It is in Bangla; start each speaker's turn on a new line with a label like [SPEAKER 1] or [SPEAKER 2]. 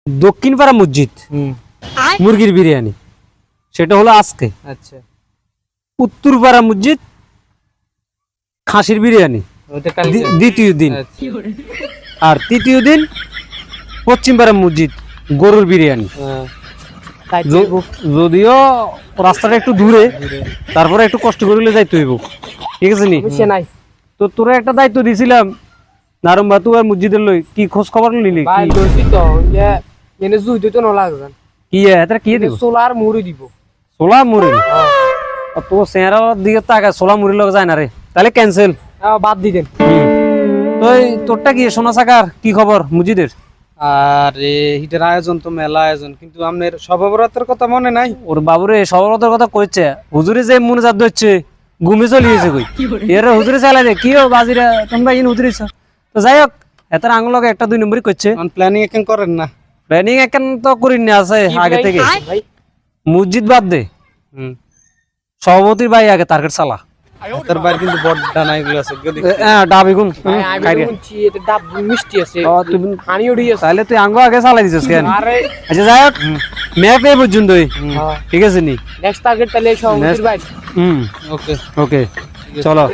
[SPEAKER 1] দক্ষিণ পাড়া মসজিদ মুরগির বিরিয়ানি, সেটা হলো আজকে।
[SPEAKER 2] আচ্ছা,
[SPEAKER 1] উত্তর পাড়া মসজিদ খাসির বিরিয়ানি
[SPEAKER 2] ওটা কালকে।
[SPEAKER 1] দ্বিতীয় দিন।
[SPEAKER 2] আচ্ছা।
[SPEAKER 1] আর তৃতীয় দিন পশ্চিম পাড়া মসজিদ গরুর বিরিয়ানি। যদিও রাস্তাটা একটু দূরে, তারপরে একটু কষ্ট করলে যাইতে হইব, ঠিক আছে নি?
[SPEAKER 2] নাই
[SPEAKER 1] তো তোরা একটা দায়িত্ব দিছিলাম নারম বাতু আর মসজিদের লই, কি খোঁজ খবর নিলি?
[SPEAKER 2] ভাই লইছি তো এনে জুই দিতে ন লাগবে
[SPEAKER 1] কি এতটা কি দিব?
[SPEAKER 2] সোলার মুড়ি দিব।
[SPEAKER 1] সোলা মুড়ি? তো চেহারার দিকে তাকা, সোলা মুড়ি লগে যায় না রে, তাহলে ক্যান্সেল,
[SPEAKER 2] বাদ দি দেন।
[SPEAKER 1] তো তোরটা কি সোনা সাকার কি খবর মসজিদের?
[SPEAKER 2] আরে হিটার আয়োজন তো মেলা আয়োজন, কিন্তু আপনার সভাবরাতের কথা মনে নাই?
[SPEAKER 1] ওর বাবুরে সবরতার কথা কইছে, হুজুরে যে মনে জাত হচ্ছে ঘুমে চলিয়েছে কই এর হুজুরে চালাই দে কি ও বাজিরা তোমরা ইন হুজুরিছ। তো যাই হোক, এত আঙুল লগে একটা দুই নম্বরই করছে।
[SPEAKER 2] প্ল্যানিং এখন করেন না?
[SPEAKER 1] প্ল্যানিং এখন তো করিনি, আছে আগে থেকে। মসজিদ বাদ দে, সভাপতির ভাই আগে টার্গেট চালা।
[SPEAKER 2] তার বাইরে কিন্তু বড় ডানা এগুলো আছে,
[SPEAKER 1] ডাবি গুন
[SPEAKER 2] ডাব মিষ্টি আছে, পানি উড়ি আছে,
[SPEAKER 1] তাহলে তুই আঙ্গ আগে চালাই দিছিস কেন? আচ্ছা যাই হোক, ম্যাপ এই পর্যন্তই, ঠিক আছে নি?
[SPEAKER 2] নেক্সট টার্গেট তাহলে সভাপতির ভাই।
[SPEAKER 1] ওকে ওকে, চলো।